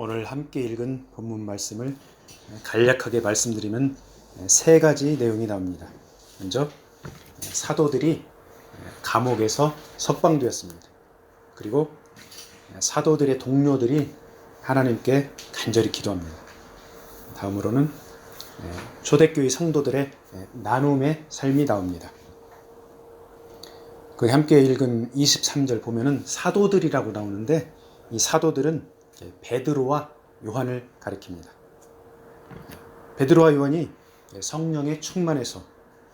오늘 함께 읽은 본문 말씀을 간략하게 말씀드리면 세 가지 내용이 나옵니다. 먼저 사도들이 감옥에서 석방되었습니다. 그리고 사도들의 동료들이 하나님께 간절히 기도합니다. 다음으로는 초대교회 성도들의 나눔의 삶이 나옵니다. 그 함께 읽은 23절 보면은 사도들이라고 나오는데 이 사도들은 베드로와 요한을 가리킵니다. 베드로와 요한이 성령의 충만해서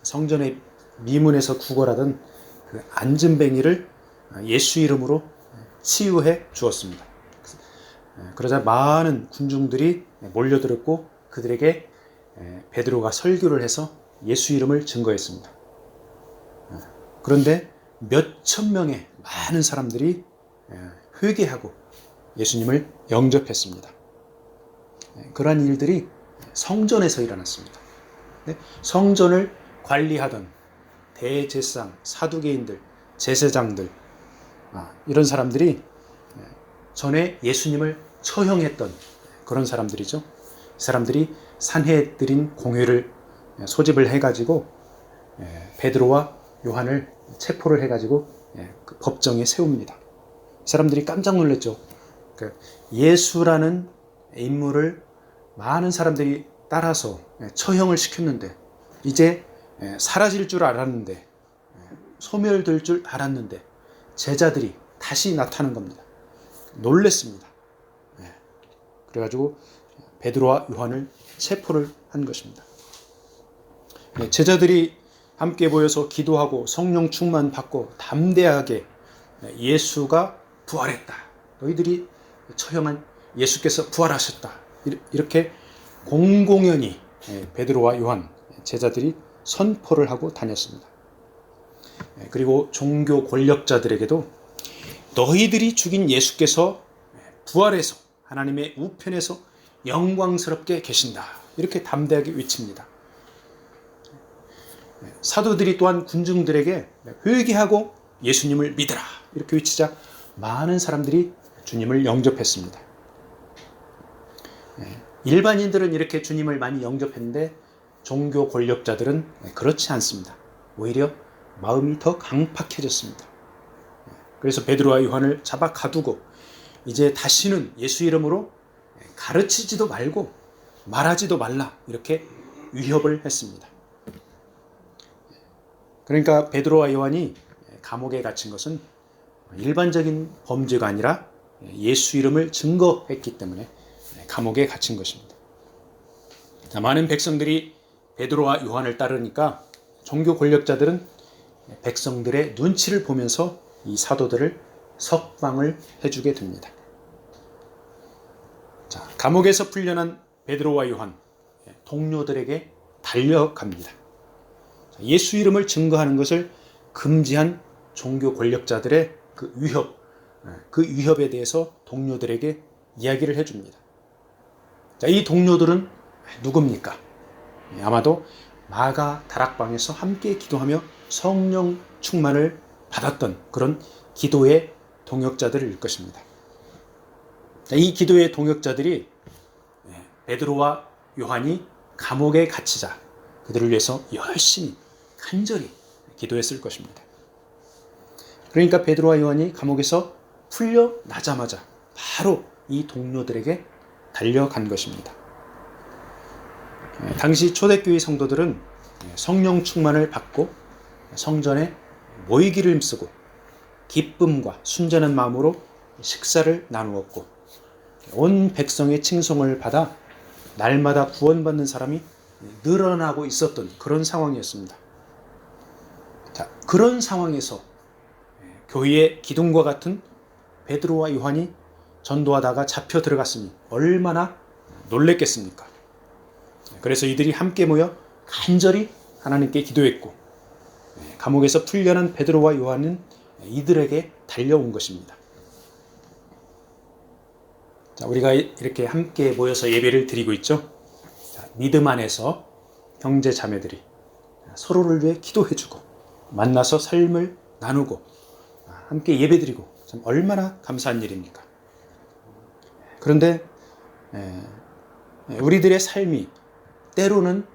성전의 미문에서 구걸하던 그 앉은뱅이를 예수 이름으로 치유해 주었습니다. 그러자 많은 군중들이 몰려들었고 그들에게 베드로가 설교를 해서 예수 이름을 증거했습니다. 그런데 몇천 명의 많은 사람들이 회개하고 예수님을 영접했습니다. 그러한 일들이 성전에서 일어났습니다. 성전을 관리하던 대제사장, 사두개인들, 제사장들 이런 사람들이 전에 예수님을 처형했던 그런 사람들이죠. 사람들이 산헤드린 공회를 소집을 해가지고 베드로와 요한을 체포를 해가지고 그 법정에 세웁니다. 사람들이 깜짝 놀랐죠. 예수라는 인물을 많은 사람들이 따라서 처형을 시켰는데 이제 사라질 줄 알았는데 소멸될 줄 알았는데 제자들이 다시 나타나는 겁니다. 놀랬습니다. 그래가지고 베드로와 요한을 체포를 한 것입니다. 제자들이 함께 모여서 기도하고 성령 충만 받고 담대하게 예수가 부활했다. 너희들이 처형한 예수께서 부활하셨다. 이렇게 공공연히 베드로와 요한 제자들이 선포를 하고 다녔습니다. 그리고 종교 권력자들에게도 너희들이 죽인 예수께서 부활해서 하나님의 우편에서 영광스럽게 계신다. 이렇게 담대하게 외칩니다. 사도들이 또한 군중들에게 회개하고 예수님을 믿으라. 이렇게 외치자 많은 사람들이 주님을 영접했습니다. 일반인들은 이렇게 주님을 많이 영접했는데 종교 권력자들은 그렇지 않습니다. 오히려 마음이 더 강팍해졌습니다. 그래서 베드로와 요한을 잡아 가두고 이제 다시는 예수 이름으로 가르치지도 말고 말하지도 말라 이렇게 위협을 했습니다. 그러니까 베드로와 요한이 감옥에 갇힌 것은 일반적인 범죄가 아니라 예수 이름을 증거했기 때문에 감옥에 갇힌 것입니다. 많은 백성들이 베드로와 요한을 따르니까 종교 권력자들은 백성들의 눈치를 보면서 이 사도들을 석방을 해주게 됩니다. 감옥에서 풀려난 베드로와 요한 동료들에게 달려갑니다. 예수 이름을 증거하는 것을 금지한 종교 권력자들의 그 위협에 대해서 동료들에게 이야기를 해줍니다. 이 동료들은 누굽니까? 아마도 마가 다락방에서 함께 기도하며 성령 충만을 받았던 그런 기도의 동역자들일 것입니다. 이 기도의 동역자들이 베드로와 요한이 감옥에 갇히자 그들을 위해서 열심히 간절히 기도했을 것입니다. 그러니까 베드로와 요한이 감옥에서 풀려나자마자 바로 이 동료들에게 달려간 것입니다. 당시 초대교회 성도들은 성령 충만을 받고 성전에 모이기를 힘쓰고 기쁨과 순전한 마음으로 식사를 나누었고 온 백성의 칭송을 받아 날마다 구원받는 사람이 늘어나고 있었던 그런 상황이었습니다. 그런 상황에서 교회의 기둥과 같은 베드로와 요한이 전도하다가 잡혀 들어갔으니 얼마나 놀랬겠습니까? 그래서 이들이 함께 모여 간절히 하나님께 기도했고 감옥에서 풀려난 베드로와 요한은 이들에게 달려온 것입니다. 우리가 이렇게 함께 모여서 예배를 드리고 있죠. 믿음 안에서 형제 자매들이 서로를 위해 기도해주고 만나서 삶을 나누고 함께 예배드리고 참 얼마나 감사한 일입니까? 그런데 우리들의 삶이 때로는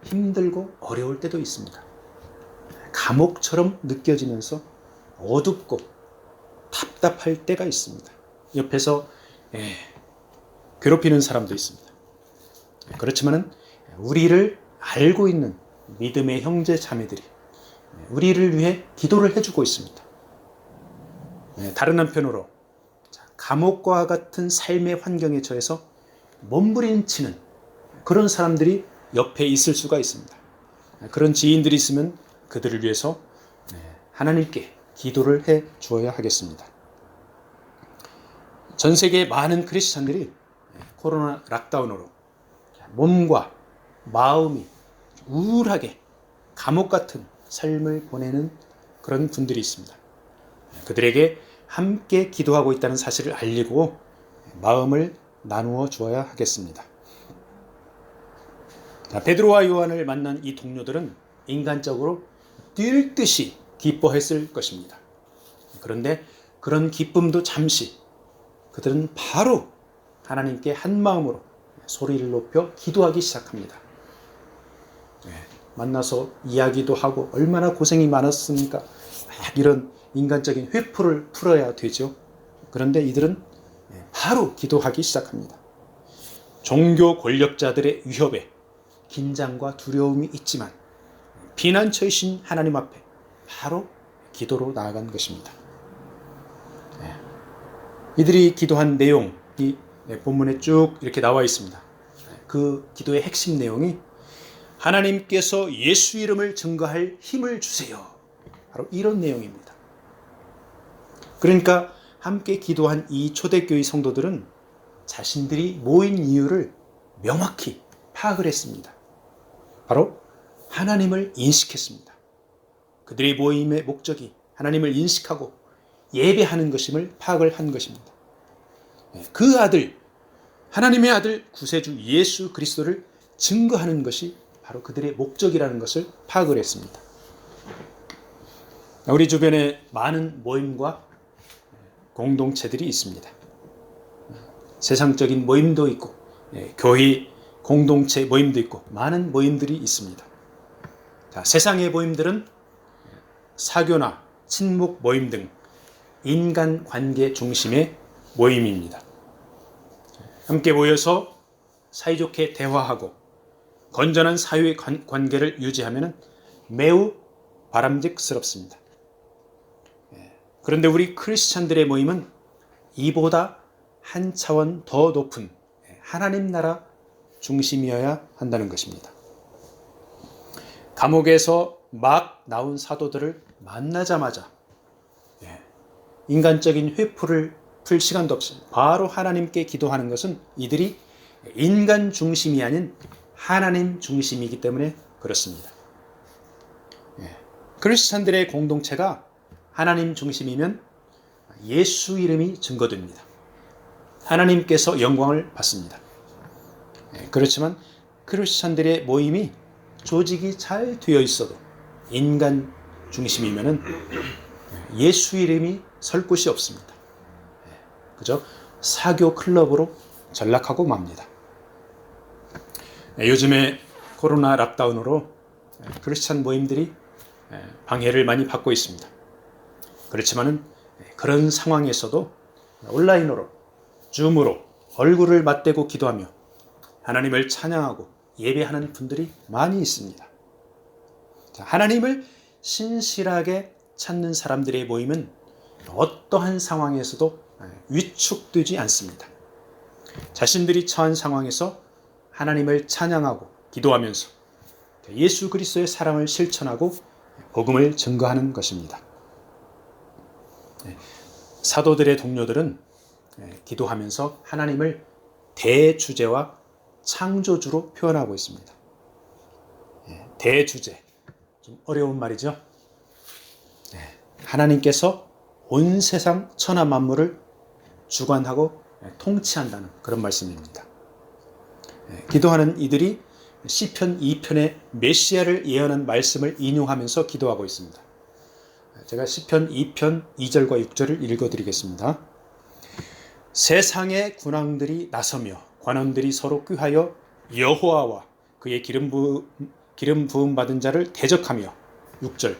힘들고 어려울 때도 있습니다. 감옥처럼 느껴지면서 어둡고 답답할 때가 있습니다. 옆에서 괴롭히는 사람도 있습니다. 그렇지만은 우리를 알고 있는 믿음의 형제 자매들이 우리를 위해 기도를 해주고 있습니다. 다른 한편으로 감옥과 같은 삶의 환경에 처해서 몸부림치는 그런 사람들이 옆에 있을 수가 있습니다. 그런 지인들이 있으면 그들을 위해서 하나님께 기도를 해 주어야 하겠습니다. 전 세계 많은 크리스찬들이 코로나 락다운으로 몸과 마음이 우울하게 감옥 같은 삶을 보내는 그런 분들이 있습니다. 그들에게 함께 기도하고 있다는 사실을 알리고 마음을 나누어 주어야 하겠습니다. 베드로와 요한을 만난 이 동료들은 인간적으로 뛸 듯이 기뻐했을 것입니다. 그런데 그런 기쁨도 잠시, 그들은 바로 하나님께 한 마음으로 소리를 높여 기도하기 시작합니다. 만나서 이야기도 하고 얼마나 고생이 많았습니까? 막 이런 인간적인 회포를 풀어야 되죠. 그런데 이들은 바로 기도하기 시작합니다. 종교 권력자들의 위협에 긴장과 두려움이 있지만 피난처이신 하나님 앞에 바로 기도로 나아간 것입니다. 이들이 기도한 내용이 본문에 쭉 이렇게 나와 있습니다. 그 기도의 핵심 내용이 하나님께서 예수 이름을 증거할 힘을 주세요. 바로 이런 내용입니다. 그러니까 함께 기도한 이 초대교회 성도들은 자신들이 모인 이유를 명확히 파악을 했습니다. 바로 하나님을 인식했습니다. 그들의 모임의 목적이 하나님을 인식하고 예배하는 것임을 파악을 한 것입니다. 그 아들, 하나님의 아들 구세주 예수 그리스도를 증거하는 것이 바로 그들의 목적이라는 것을 파악을 했습니다. 우리 주변에 많은 모임과 공동체들이 있습니다. 세상적인 모임도 있고 교회 공동체 모임도 있고 많은 모임들이 있습니다. 세상의 모임들은 사교나 친목 모임 등 인간관계 중심의 모임입니다. 함께 모여서 사이좋게 대화하고 건전한 사회 관계를 유지하면 매우 바람직스럽습니다. 그런데 우리 크리스찬들의 모임은 이보다 한 차원 더 높은 하나님 나라 중심이어야 한다는 것입니다. 감옥에서 막 나온 사도들을 만나자마자 인간적인 회포를 풀 시간도 없이 바로 하나님께 기도하는 것은 이들이 인간 중심이 아닌 하나님 중심이기 때문에 그렇습니다. 크리스찬들의 공동체가 하나님 중심이면 예수 이름이 증거됩니다. 하나님께서 영광을 받습니다. 그렇지만 크리스찬들의 모임이 조직이 잘 되어 있어도 인간 중심이면 예수 이름이 설 곳이 없습니다. 그저 사교 클럽으로 전락하고 맙니다. 요즘에 코로나 락다운으로 크리스찬 모임들이 방해를 많이 받고 있습니다. 그렇지만은 그런 상황에서도 온라인으로, 줌으로 얼굴을 맞대고 기도하며 하나님을 찬양하고 예배하는 분들이 많이 있습니다. 하나님을 신실하게 찾는 사람들의 모임은 어떠한 상황에서도 위축되지 않습니다. 자신들이 처한 상황에서 하나님을 찬양하고 기도하면서 예수 그리스도의 사랑을 실천하고 복음을 증거하는 것입니다. 사도들의 동료들은 기도하면서 하나님을 대주제와 창조주로 표현하고 있습니다. 대주제, 좀 어려운 말이죠. 하나님께서 온 세상 천하 만물을 주관하고 통치한다는 그런 말씀입니다. 기도하는 이들이 시편 2편의 메시아를 예언한 말씀을 인용하면서 기도하고 있습니다. 제가 시편 2편 2절과 6절을 읽어드리겠습니다. 세상의 군왕들이 나서며 관원들이 서로 꾀하여 여호와와 그의 기름 부음 받은 자를 대적하며 6절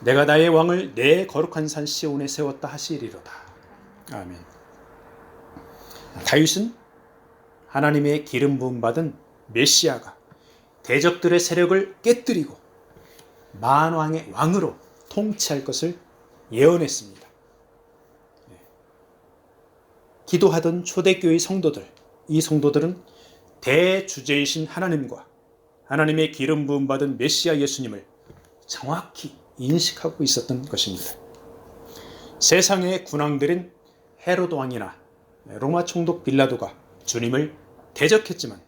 내가 나의 왕을 내 거룩한 산 시온에 세웠다 하시리로다. 아멘. 다윗은 하나님의 기름 부음 받은 메시아가 대적들의 세력을 깨뜨리고 만왕의 왕으로 통치할 것을 예언했습니다. 기도하던 초대교회 성도들, 이 성도들은 대주제이신 하나님과 하나님의 기름 부음 받은 메시아 예수님을 정확히 인식하고 있었던 것입니다. 세상의 군왕들인 헤로드 왕이나 로마 총독 빌라도가 주님을 대적했지만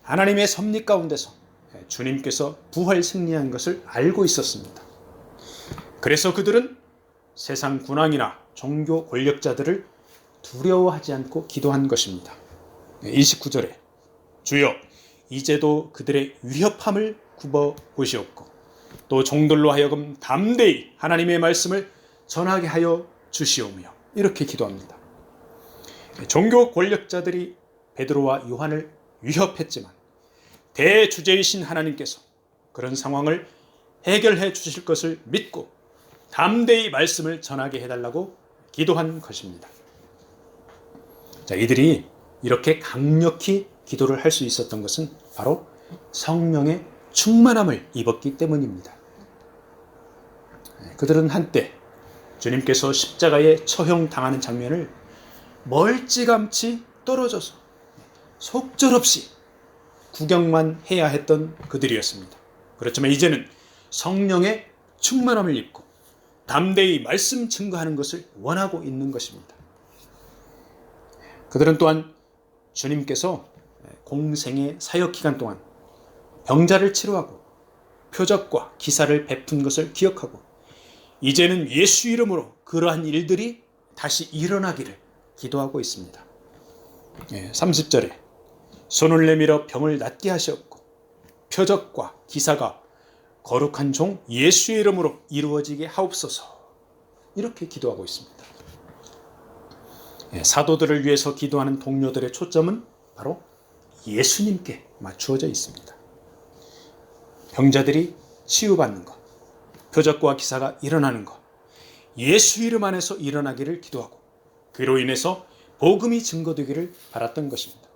하나님의 섭리 가운데서 주님께서 부활 승리한 것을 알고 있었습니다. 그래서 그들은 세상 군왕이나 종교 권력자들을 두려워하지 않고 기도한 것입니다. 29절에 주여 이제도 그들의 위협함을 굽어 보시옵고 또 종들로 하여금 담대히 하나님의 말씀을 전하게 하여 주시오며 이렇게 기도합니다. 종교 권력자들이 베드로와 요한을 위협했지만 대주제이신 하나님께서 그런 상황을 해결해 주실 것을 믿고 담대히 말씀을 전하게 해달라고 기도한 것입니다. 자, 이들이 이렇게 강력히 기도를 할 수 있었던 것은 바로 성령의 충만함을 입었기 때문입니다. 그들은 한때 주님께서 십자가에 처형당하는 장면을 멀찌감치 떨어져서 속절없이 구경만 해야 했던 그들이었습니다. 그렇지만 이제는 성령의 충만함을 입고 담대히 말씀 증거하는 것을 원하고 있는 것입니다. 그들은 또한 주님께서 공생의 사역 기간 동안 병자를 치료하고 표적과 기사를 베푼 것을 기억하고 이제는 예수 이름으로 그러한 일들이 다시 일어나기를 기도하고 있습니다. 30절에 손을 내밀어 병을 낫게 하셨고 표적과 기사가 거룩한 종 예수의 이름으로 이루어지게 하옵소서 이렇게 기도하고 있습니다. 사도들을 위해서 기도하는 동료들의 초점은 바로 예수님께 맞추어져 있습니다. 병자들이 치유받는 것, 표적과 기사가 일어나는 것, 예수 이름 안에서 일어나기를 기도하고 그로 인해서 복음이 증거되기를 바랐던 것입니다.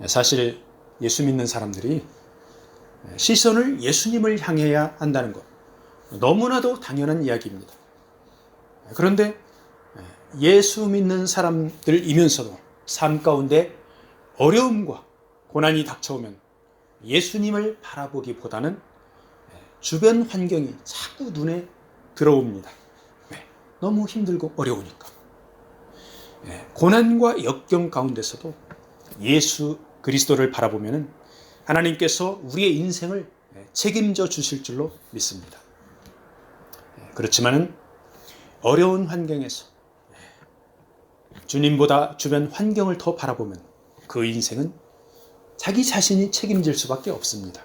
사실 예수 믿는 사람들이 시선을 예수님을 향해야 한다는 것 너무나도 당연한 이야기입니다. 그런데 예수 믿는 사람들이면서도 삶 가운데 어려움과 고난이 닥쳐오면 예수님을 바라보기보다는 주변 환경이 자꾸 눈에 들어옵니다. 너무 힘들고 어려우니까. 고난과 역경 가운데서도 예수 그리스도를 바라보면 하나님께서 우리의 인생을 책임져 주실 줄로 믿습니다. 그렇지만은 어려운 환경에서 주님보다 주변 환경을 더 바라보면 그 인생은 자기 자신이 책임질 수밖에 없습니다.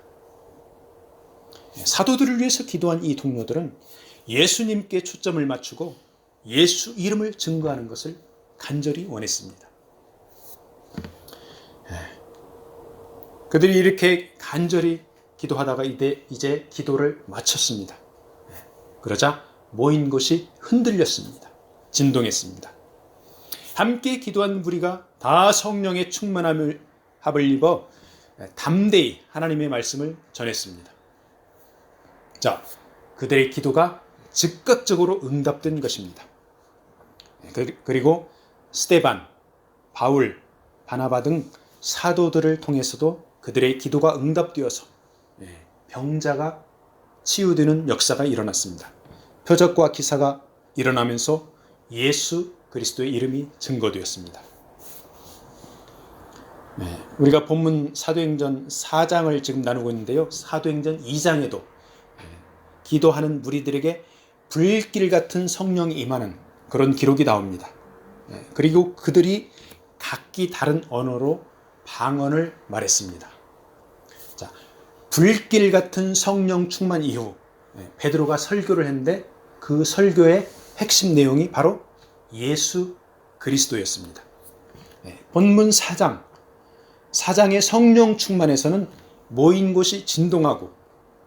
사도들을 위해서 기도한 이 동료들은 예수님께 초점을 맞추고 예수 이름을 증거하는 것을 간절히 원했습니다. 그들이 이렇게 간절히 기도하다가 이제 기도를 마쳤습니다. 그러자 모인 곳이 흔들렸습니다. 진동했습니다. 함께 기도한 무리가 다 성령의 충만함을 입어 담대히 하나님의 말씀을 전했습니다. 자, 그들의 기도가 즉각적으로 응답된 것입니다. 그리고 스데반, 바울, 바나바 등 사도들을 통해서도 그들의 기도가 응답되어서 병자가 치유되는 역사가 일어났습니다. 표적과 기사가 일어나면서 예수 그리스도의 이름이 증거되었습니다. 우리가 본문 사도행전 4장을 지금 나누고 있는데요. 사도행전 2장에도 기도하는 무리들에게 불길 같은 성령이 임하는 그런 기록이 나옵니다. 그리고 그들이 각기 다른 언어로 방언을 말했습니다. 자, 불길 같은 성령 충만 이후 베드로가 설교를 했는데 그 설교의 핵심 내용이 바로 예수 그리스도였습니다. 본문 4장의 성령 충만에서는 모인 곳이 진동하고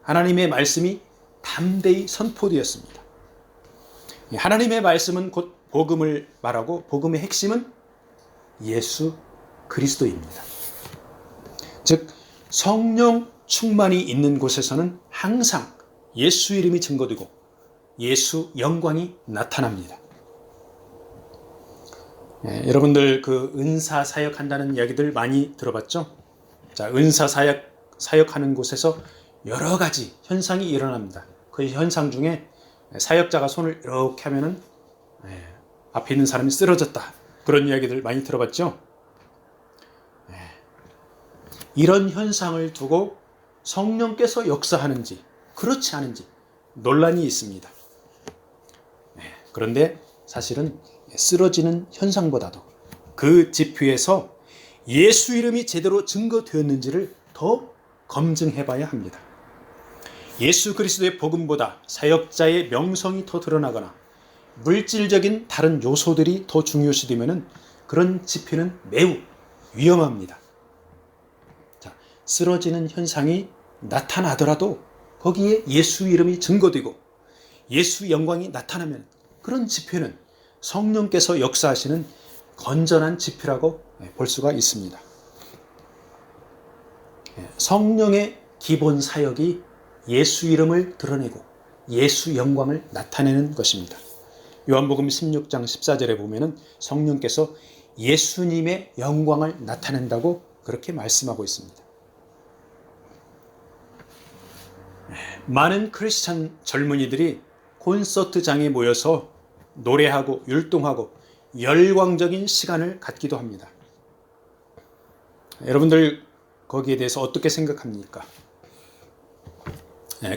하나님의 말씀이 담대히 선포되었습니다. 하나님의 말씀은 곧 복음을 말하고 복음의 핵심은 예수 그리스도입니다. 즉 성령 충만이 있는 곳에서는 항상 예수 이름이 증거되고 예수 영광이 나타납니다. 여러분들 그 은사 사역한다는 이야기들 많이 들어봤죠? 자, 은사 사역하는 곳에서 여러 가지 현상이 일어납니다. 그 현상 중에 사역자가 손을 이렇게 하면은 앞에 있는 사람이 쓰러졌다. 그런 이야기들 많이 들어봤죠? 이런 현상을 두고 성령께서 역사하는지 그렇지 않은지 논란이 있습니다. 그런데 사실은 쓰러지는 현상보다도 그 집회에서 예수 이름이 제대로 증거되었는지를 더 검증해 봐야 합니다. 예수 그리스도의 복음보다 사역자의 명성이 더 드러나거나 물질적인 다른 요소들이 더 중요시되면 그런 집회는 매우 위험합니다. 자, 쓰러지는 현상이 나타나더라도 거기에 예수 이름이 증거되고 예수 영광이 나타나면 그런 집회는 성령께서 역사하시는 건전한 집회라고 볼 수가 있습니다. 성령의 기본 사역이 예수 이름을 드러내고 예수 영광을 나타내는 것입니다. 요한복음 16장 14절에 보면은 성령께서 예수님의 영광을 나타낸다고 그렇게 말씀하고 있습니다. 많은 크리스찬 젊은이들이 콘서트장에 모여서 노래하고 율동하고 열광적인 시간을 갖기도 합니다. 여러분들 거기에 대해서 어떻게 생각합니까?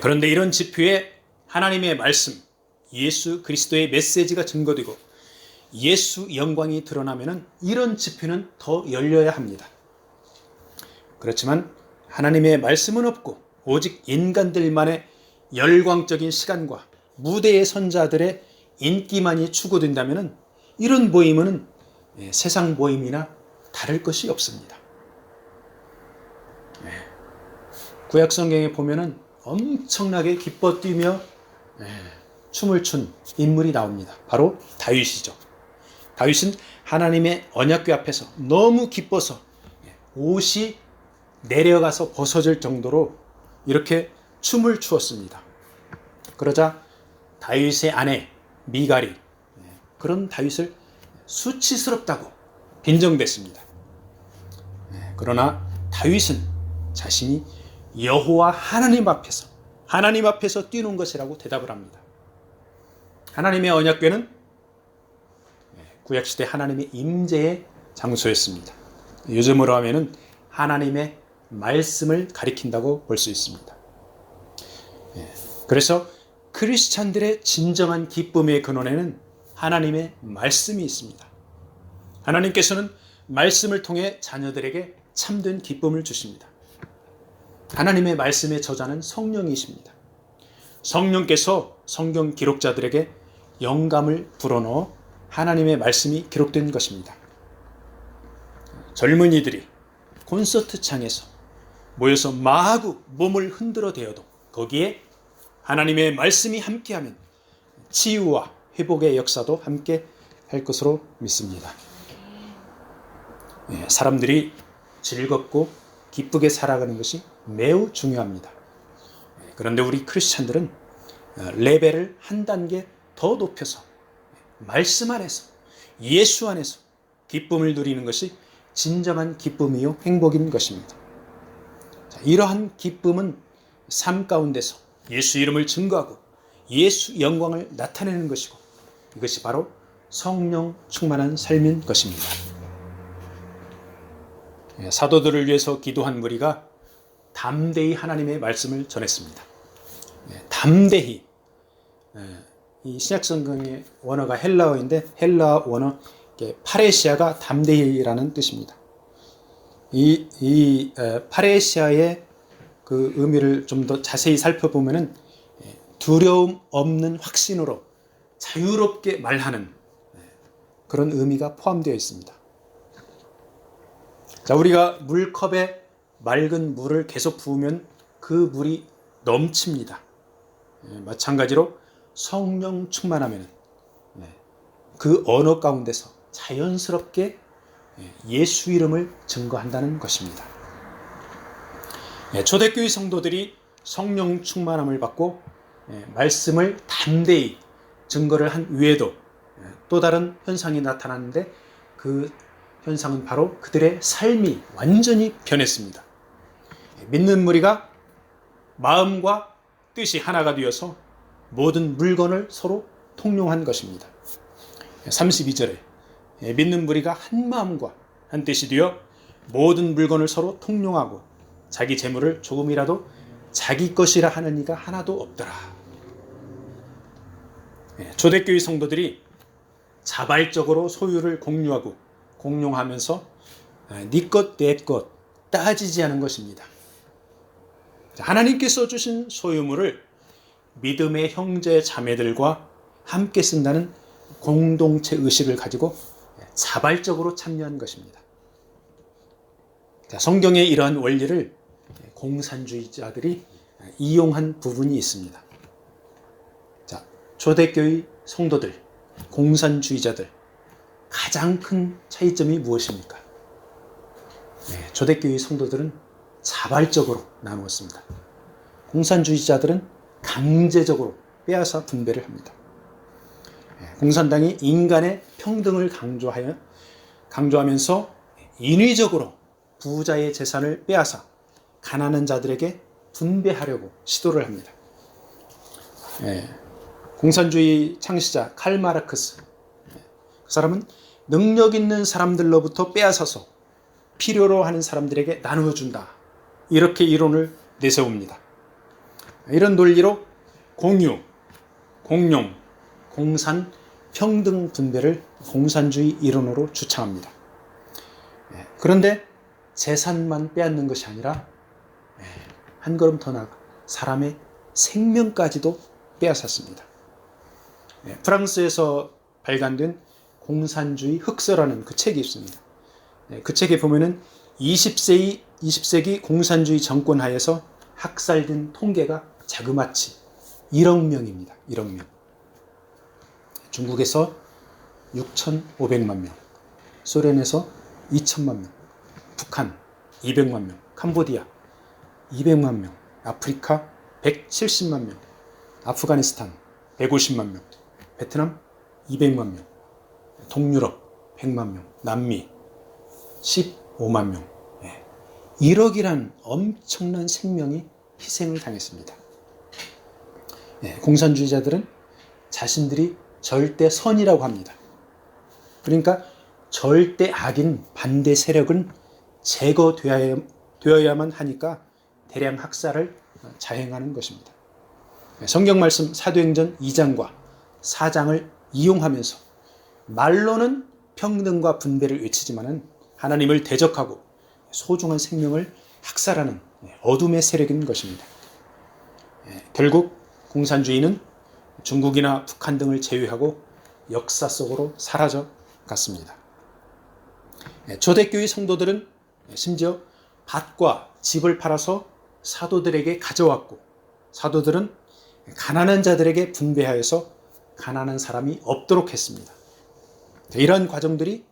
그런데 이런 집회에 하나님의 말씀, 예수 그리스도의 메시지가 증거되고 예수 영광이 드러나면 이런 집회는 더 열려야 합니다. 그렇지만 하나님의 말씀은 없고 오직 인간들만의 열광적인 시간과 무대의 선자들의 인기만이 추구된다면 이런 모임은 세상 모임이나 다를 것이 없습니다. 구약 성경에 보면은 엄청나게 기뻐 뛰며 춤을 춘 인물이 나옵니다. 바로 다윗이죠. 다윗은 하나님의 언약궤 앞에서 너무 기뻐서 옷이 내려가서 벗어질 정도로 이렇게 춤을 추었습니다. 그러자 다윗의 아내 미갈이 그런 다윗을 수치스럽다고 빈정댔습니다. 그러나 다윗은 자신이 여호와 하나님 앞에서 뛰는 것이라고 대답을 합니다. 하나님의 언약궤는 구약시대 하나님의 임재의 장소였습니다. 요즘으로 하면은 하나님의 말씀을 가리킨다고 볼 수 있습니다. 그래서 크리스찬들의 진정한 기쁨의 근원에는 하나님의 말씀이 있습니다. 하나님께서는 말씀을 통해 자녀들에게 참된 기쁨을 주십니다. 하나님의 말씀의 저자는 성령이십니다. 성령께서 성경 기록자들에게 영감을 불어넣어 하나님의 말씀이 기록된 것입니다. 젊은이들이 콘서트장에서 모여서 마구 몸을 흔들어 대어도 거기에 하나님의 말씀이 함께하면 치유와 회복의 역사도 함께 할 것으로 믿습니다. 사람들이 즐겁고 기쁘게 살아가는 것이 매우 중요합니다. 그런데 우리 크리스찬들은 레벨을 한 단계 더 높여서 말씀 안에서 예수 안에서 기쁨을 누리는 것이 진정한 기쁨이요 행복인 것입니다. 이러한 기쁨은 삶 가운데서 예수 이름을 증거하고 예수 영광을 나타내는 것이고 이것이 바로 성령 충만한 삶인 것입니다. 사도들을 위해서 기도한 무리가 담대히 하나님의 말씀을 전했습니다. 담대히, 이 신약성경의 원어가 헬라어인데 헬라어 원어 파레시아가 담대히라는 뜻입니다. 이 파레시아의 그 의미를 좀 더 자세히 살펴보면은 두려움 없는 확신으로 자유롭게 말하는 그런 의미가 포함되어 있습니다. 자, 우리가 물컵에 맑은 물을 계속 부으면 그 물이 넘칩니다. 마찬가지로 성령 충만하면 그 언어 가운데서 자연스럽게 예수 이름을 증거한다는 것입니다. 초대교회 성도들이 성령 충만함을 받고 말씀을 담대히 증거를 한 외에도 또 다른 현상이 나타났는데 그 현상은 바로 그들의 삶이 완전히 변했습니다. 믿는 무리가 마음과 뜻이 하나가 되어서 모든 물건을 서로 통용한 것입니다. 32절에 믿는 무리가 한 마음과 한 뜻이 되어 모든 물건을 서로 통용하고 자기 재물을 조금이라도 자기 것이라 하는 이가 하나도 없더라. 초대교회 성도들이 자발적으로 소유를 공유하고 공용하면서 네 것 내 것 따지지 않은 것입니다. 하나님께서 주신 소유물을 믿음의 형제 자매들과 함께 쓴다는 공동체 의식을 가지고 자발적으로 참여한 것입니다. 성경의 이러한 원리를 공산주의자들이 이용한 부분이 있습니다. 자, 초대교회 성도들, 공산주의자들 가장 큰 차이점이 무엇입니까? 초대교회 성도들은 자발적으로 나누었습니다. 공산주의자들은 강제적으로 빼앗아 분배를 합니다. 공산당이 인간의 평등을 강조하면서 인위적으로 부자의 재산을 빼앗아 가난한 자들에게 분배하려고 시도를 합니다. 공산주의 창시자 칼 마르크스, 그 사람은 능력 있는 사람들로부터 빼앗아서 필요로 하는 사람들에게 나누어 준다, 이렇게 이론을 내세웁니다. 이런 논리로 공유, 공용, 공산, 평등 분배를 공산주의 이론으로 주창합니다. 그런데 재산만 빼앗는 것이 아니라 한 걸음 더 나아가 사람의 생명까지도 빼앗았습니다. 프랑스에서 발간된 공산주의 흑서라는 그 책이 있습니다. 그 책에 보면은 20세기 공산주의 정권 하에서 학살된 통계가 자그마치 1억 명입니다. 1억 명. 중국에서 6,500만 명, 소련에서 2천만 명, 북한 200만 명, 캄보디아 200만 명, 아프리카 170만 명, 아프가니스탄 150만 명, 베트남 200만 명, 동유럽 100만 명, 남미 15만 명. 1억이란 엄청난 생명이 희생을 당했습니다. 공산주의자들은 자신들이 절대 선이라고 합니다. 그러니까 절대 악인 반대 세력은 제거되어야만 하니까 대량 학살을 자행하는 것입니다. 성경 말씀 사도행전 2장과 4장을 이용하면서 말로는 평등과 분배를 외치지만은 하나님을 대적하고 소중한 생명을 학살하는 어둠의 세력인 것입니다. 결국 공산주의는 중국이나 북한 등을 제외하고 역사 속으로 사라져 갔습니다. 초대교회 성도들은 심지어 밭과 집을 팔아서 사도들에게 가져왔고, 사도들은 가난한 자들에게 분배하여서 가난한 사람이 없도록 했습니다. 이런 과정들이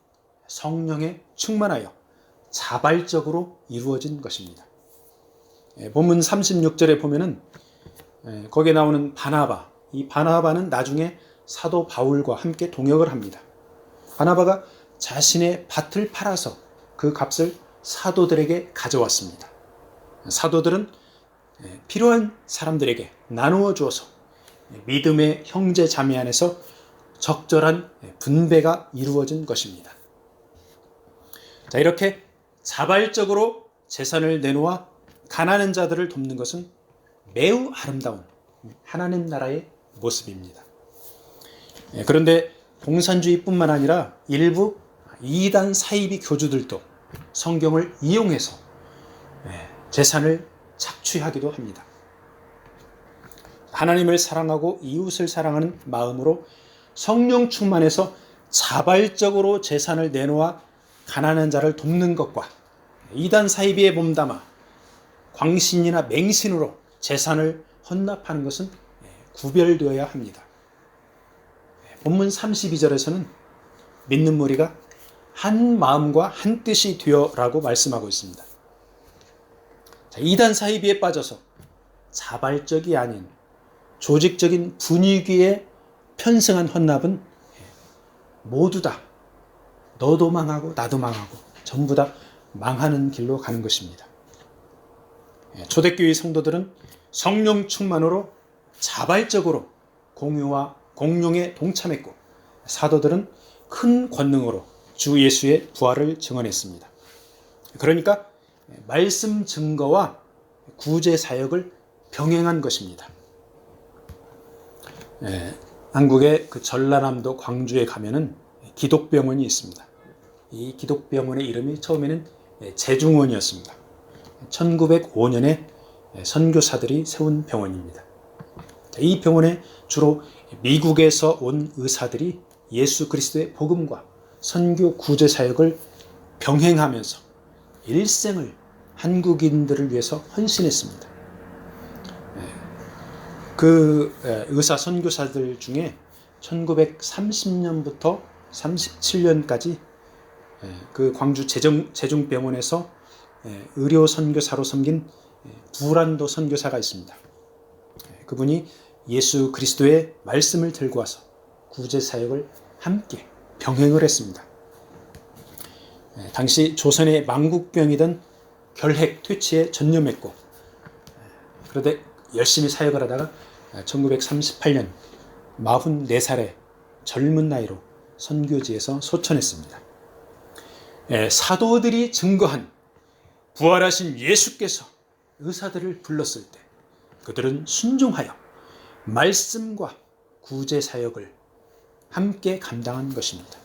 성령에 충만하여 자발적으로 이루어진 것입니다. 본문 36절에 보면은 거기에 나오는 바나바, 이 바나바는 나중에 사도 바울과 함께 동역을 합니다. 바나바가 자신의 밭을 팔아서 그 값을 사도들에게 가져왔습니다. 사도들은 필요한 사람들에게 나누어 주어서 믿음의 형제 자매 안에서 적절한 분배가 이루어진 것입니다. 자, 이렇게 자발적으로 재산을 내놓아 가난한 자들을 돕는 것은 매우 아름다운 하나님 나라의 모습입니다. 그런데 공산주의뿐만 아니라 일부 이단 사이비 교주들도 성경을 이용해서 재산을 착취하기도 합니다. 하나님을 사랑하고 이웃을 사랑하는 마음으로 성령 충만해서 자발적으로 재산을 내놓아 가난한 자를 돕는 것과 이단 사이비에 몸담아 광신이나 맹신으로 재산을 헌납하는 것은 구별되어야 합니다. 본문 32절에서는 믿는 무리가 한 마음과 한 뜻이 되어라고 말씀하고 있습니다. 이단 사이비에 빠져서 자발적이 아닌 조직적인 분위기에 편승한 헌납은 모두 다 너도 망하고 나도 망하고 전부 다 망하는 길로 가는 것입니다. 초대교회 성도들은 성령 충만으로 자발적으로 공유와 공룡에 동참했고, 사도들은 큰 권능으로 주 예수의 부활을 증언했습니다. 그러니까 말씀 증거와 구제 사역을 병행한 것입니다. 한국의 그 전라남도 광주에 가면은 기독병원이 있습니다. 이 기독병원의 이름이 처음에는 재중원이었습니다. 1905년에 선교사들이 세운 병원입니다. 이 병원에 주로 미국에서 온 의사들이 예수 그리스도의 복음과 선교 구제 사역을 병행하면서 일생을 한국인들을 위해서 헌신했습니다. 그 의사 선교사들 중에 1930년부터 37년까지 그 광주 재중병원에서 의료 선교사로 섬긴 부란도 선교사가 있습니다. 그분이 예수 그리스도의 말씀을 들고 와서 구제 사역을 함께 병행을 했습니다. 당시 조선의 망국병이던 결핵 퇴치에 전념했고, 그런데 열심히 사역을 하다가 1938년 44살의 젊은 나이로 선교지에서 소천했습니다. 사도들이 증거한 부활하신 예수께서 의사들을 불렀을 때 그들은 순종하여 말씀과 구제 사역을 함께 감당한 것입니다.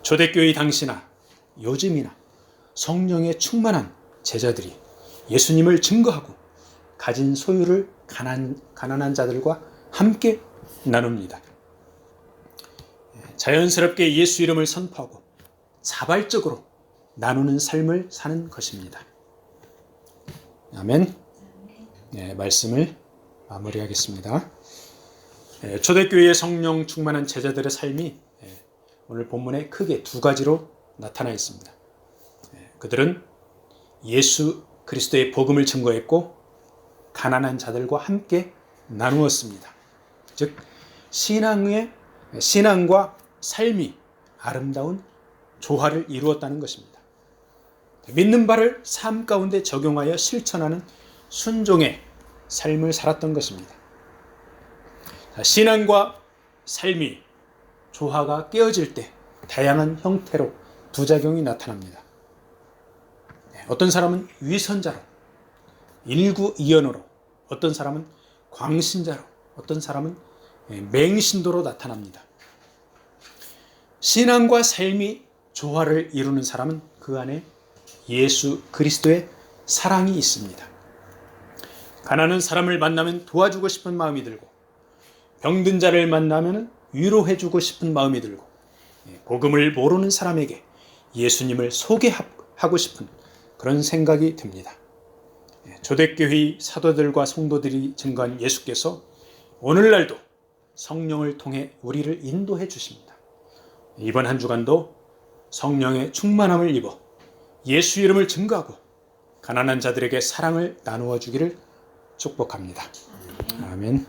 초대교회 당시나 요즘이나 성령에 충만한 제자들이 예수님을 증거하고 가진 소유를 가난한 자들과 함께 나눕니다. 자연스럽게 예수 이름을 선포하고 자발적으로 나누는 삶을 사는 것입니다. 아멘. 말씀을 마무리하겠습니다. 초대교회의 성령 충만한 제자들의 삶이 오늘 본문에 크게 두 가지로 나타나 있습니다. 그들은 예수 그리스도의 복음을 증거했고 가난한 자들과 함께 나누었습니다. 즉 신앙과 삶이 아름다운 조화를 이루었다는 것입니다. 믿는 바를 삶 가운데 적용하여 실천하는 순종의 삶을 살았던 것입니다. 신앙과 삶이 조화가 깨어질 때 다양한 형태로 부작용이 나타납니다. 어떤 사람은 위선자로, 일구이연으로, 어떤 사람은 광신자로, 어떤 사람은 맹신도로 나타납니다. 신앙과 삶이 조화를 이루는 사람은 그 안에 예수 그리스도의 사랑이 있습니다. 가난한 사람을 만나면 도와주고 싶은 마음이 들고, 병든 자를 만나면 위로해주고 싶은 마음이 들고, 복음을 모르는 사람에게 예수님을 소개하고 싶은 그런 생각이 듭니다. 초대교회 사도들과 성도들이 증거한 예수께서 오늘날도 성령을 통해 우리를 인도해 주십니다. 이번 한 주간도 성령의 충만함을 입어 예수 이름을 증거하고 가난한 자들에게 사랑을 나누어 주기를 축복합니다. 아멘.